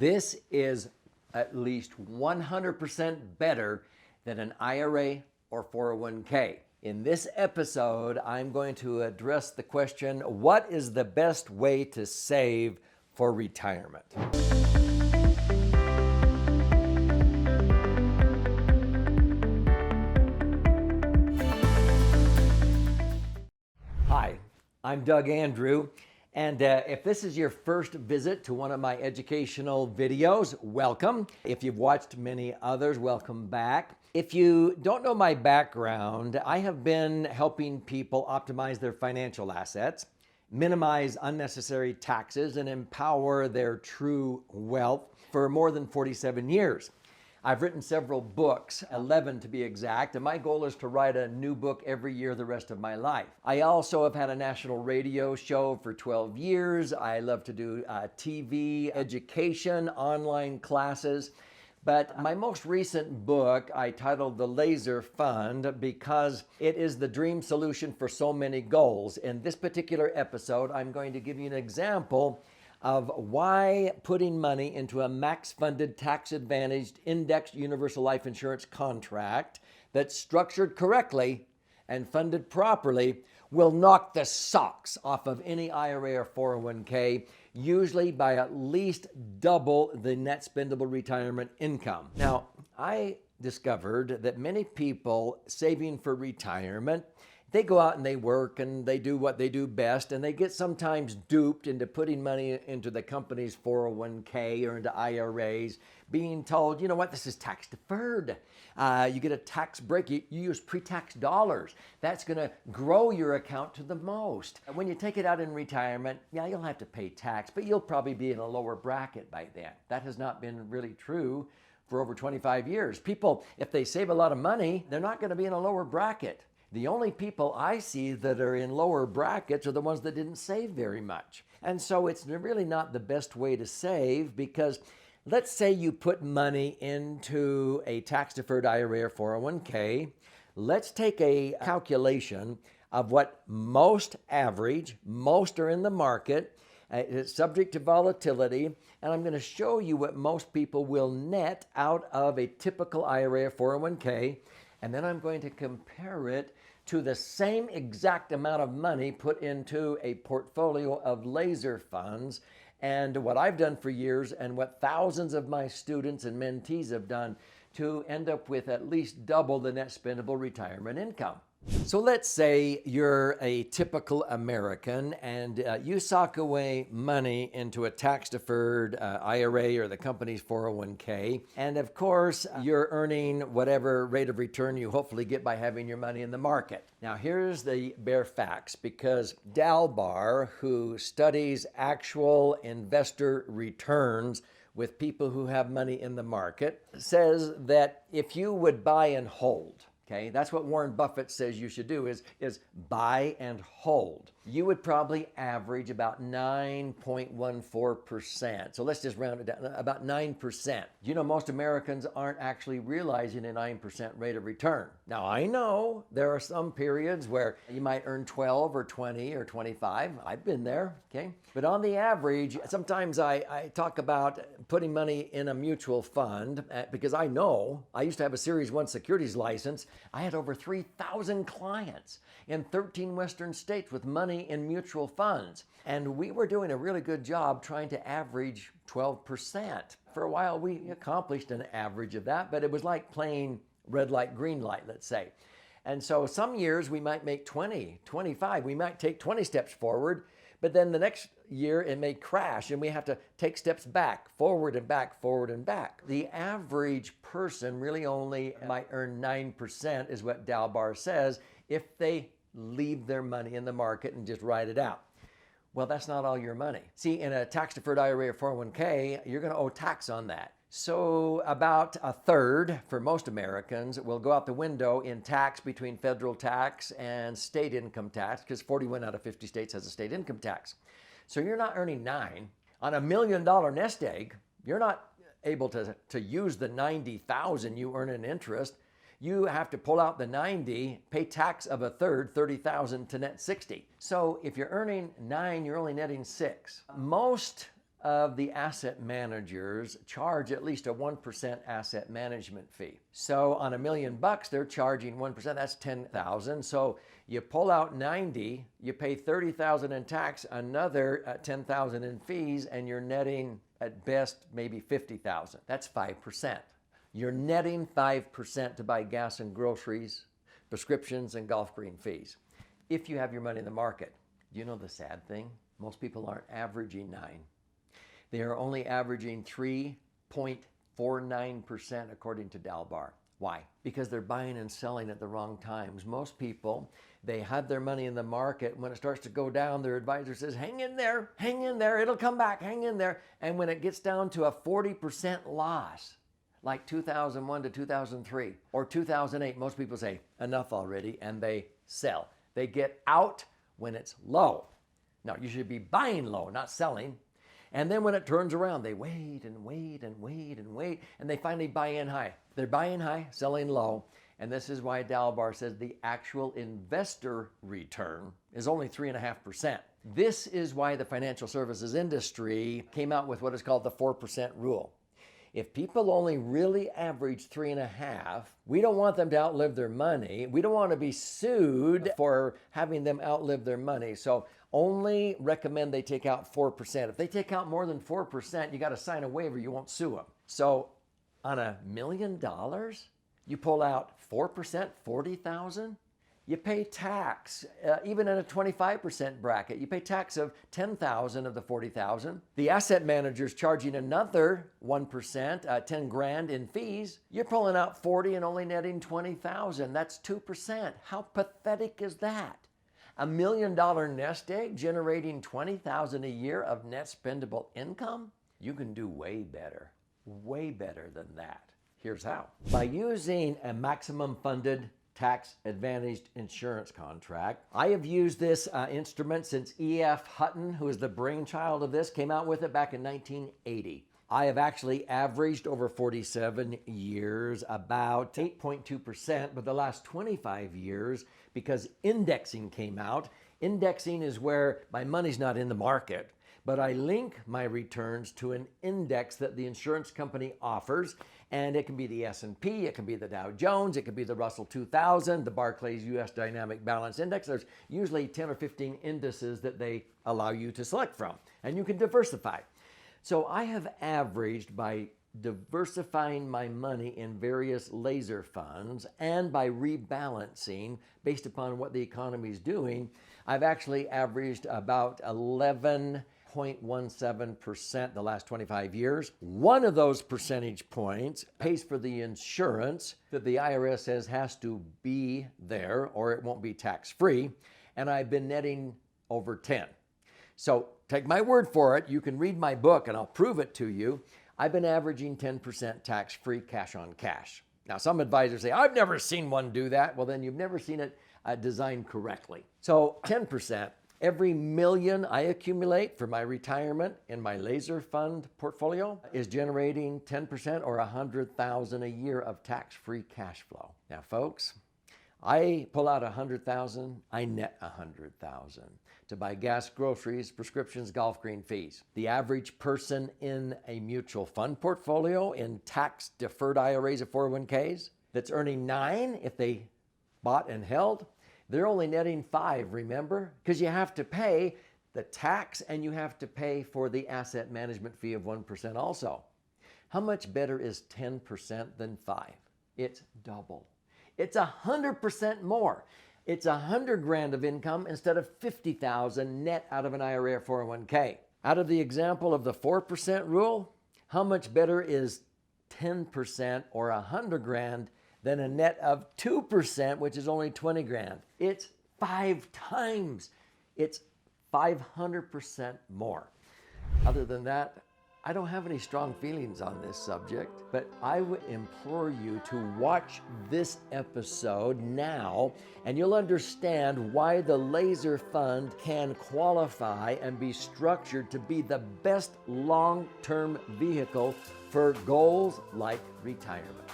This is at least 100% better than an IRA or 401k. In this episode, I'm going to address the question, what is the best way to save for retirement? Hi, I'm Doug Andrew, and if this is your first visit to one of my educational videos, welcome. If you've watched many others, welcome back. If you don't know my background, I have been helping people optimize their financial assets, minimize unnecessary taxes, and empower their true wealth for more than 47 years. I've written several books, 11 to be exact, and my goal is to write a new book every year the rest of my life. I also have had a national radio show for 12 years. I love to do TV, education, online classes. But my most recent book, I titled The Laser Fund, because it is the dream solution for so many goals. In this particular episode, I'm going to give you an example of why putting money into a max-funded, tax-advantaged, indexed universal life insurance contract that's structured correctly and funded properly will knock the socks off of any IRA or 401k, usually by at least double the net spendable retirement income. Now, I discovered that many people saving for retirement, they go out and they work and they do what they do best, and they get sometimes duped into putting money into the company's 401k or into IRAs, being told, you know what, this is tax deferred. You get a tax break. You use pre-tax dollars. That's going to grow your account to the most. When you take it out in retirement, yeah, you'll have to pay tax, but you'll probably be in a lower bracket by then. That has not been really true for over 25 years. People, if they save a lot of money, they're not going to be in a lower bracket. The only people I see that are in lower brackets are the ones that didn't save very much. And so it's really not the best way to save, because let's say you put money into a tax-deferred IRA or 401k. Let's take a calculation of what most average, most are in the market. It's subject to volatility, and I'm going to show you what most people will net out of a typical IRA or 401k. And then I'm going to compare it to the same exact amount of money put into a portfolio of laser funds, and what I've done for years and what thousands of my students and mentees have done to end up with at least double the net spendable retirement income. So let's say you're a typical American and you sock away money into a tax-deferred IRA or the company's 401k. And of course, you're earning whatever rate of return you hopefully get by having your money in the market. Now, here's the bare facts, because Dalbar, who studies actual investor returns with people who have money in the market, says that if you would buy and hold, okay, that's what Warren Buffett says you should do, is buy and hold, you would probably average about 9.14%. So let's just round it down, about 9%. You know, most Americans aren't actually realizing a 9% rate of return. Now, I know there are some periods where you might earn 12 or 20 or 25. I've been there, okay? But on the average, sometimes I talk about putting money in a mutual fund because I know I used to have a Series 1 securities license. I had over 3,000 clients in 13 Western states with money in mutual funds. And we were doing a really good job trying to average 12%. For a while, we accomplished an average of that, but it was like playing red light, green light, let's say. And so some years we might make 20, 25, we might take 20 steps forward, but then the next year it may crash and we have to take steps back, forward and back, forward and back. The average person really only might earn 9% is what Dalbar says if they leave their money in the market and just ride it out. Well, that's not all your money. See, in a tax-deferred IRA or 401k, you're going to owe tax on that. So about a third for most Americans will go out the window in tax between federal tax and state income tax, because 41 out of 50 states has a state income tax. So you're not earning 9. On $1 million nest egg, you're not able to use the 90,000 you earn in interest. You have to pull out the 90, pay tax of a third, 30,000 to net 60. So if you're earning 9, you're only netting 6. Most of the asset managers charge at least a 1% asset management fee. So on $1 million, they're charging 1%, that's 10,000. So you pull out 90, you pay 30,000 in tax, another 10,000 in fees, and you're netting at best maybe 50,000. That's 5%. You're netting 5% to buy gas and groceries, prescriptions, and golf green fees. If you have your money in the market, you know the sad thing? Most people aren't averaging 9. They are only averaging 3.49% according to Dalbar. Why? Because they're buying and selling at the wrong times. Most people, they have their money in the market. When it starts to go down, their advisor says, hang in there, it'll come back, hang in there. And when it gets down to a 40% loss, like 2001 to 2003 or 2008, most people say, enough already, and they sell. They get out when it's low. Now, you should be buying low, not selling. And then when it turns around, they wait and wait and wait and wait, and they finally buy in high. They're buying high, selling low, and this is why Dalbar says the actual investor return is only 3.5%. This is why the financial services industry came out with what is called the 4% rule. If people only really average 3.5, we don't want them to outlive their money. We don't want to be sued for having them outlive their money. So only recommend they take out 4%. If they take out more than 4%, you got to sign a waiver. You won't sue them. So on $1 million, you pull out 4%, 40,000. You pay tax, even in a 25% bracket, you pay tax of 10,000 of the 40,000. The asset manager's charging another 1%, 10 grand in fees. You're pulling out 40 and only netting 20,000. That's 2%. How pathetic is that? $1 million nest egg generating 20,000 a year of net spendable income? You can do way better than that. Here's how. By using a maximum funded tax advantaged insurance contract. I have used this instrument since E.F. Hutton, who is the brainchild of this, came out with it back in 1980. I have actually averaged over 47 years about 8.2%, but the last 25 years, because indexing came out. Indexing is where my money's not in the market, but I link my returns to an index that the insurance company offers, and it can be the S&P, it can be the Dow Jones, it can be the Russell 2000, the Barclays US Dynamic Balance Index. There's usually 10 or 15 indices that they allow you to select from, and you can diversify. So I have averaged by diversifying my money in various laser funds and by rebalancing based upon what the economy is doing, I've actually averaged about 11.17% the last 25 years. One of those percentage points pays for the insurance that the IRS says has to be there or it won't be tax-free, and I've been netting over 10. So take my word for it. You can read my book and I'll prove it to you. I've been averaging 10% tax-free cash on cash. Now, some advisors say, I've never seen one do that. Well, then you've never seen it designed correctly. So 10%. Every million I accumulate for my retirement in my laser fund portfolio is generating 10% or 100,000 a year of tax-free cash flow. Now, folks, I pull out 100,000, I net 100,000 to buy gas, groceries, prescriptions, golf green fees. The average person in a mutual fund portfolio in tax-deferred IRAs or 401ks that's earning 9 if they bought and held, they're only netting 5, remember? Because you have to pay the tax and you have to pay for the asset management fee of 1% also. How much better is 10% than 5? It's double. It's 100% more. It's 100 grand of income instead of 50,000 net out of an IRA or 401k. Out of the example of the 4% rule, how much better is 10% or 100 grand than a net of 2%, which is only 20 grand? It's 5 times. It's 500% more. Other than that, I don't have any strong feelings on this subject, but I would implore you to watch this episode now, and you'll understand why the laser fund can qualify and be structured to be the best long-term vehicle for goals like retirement.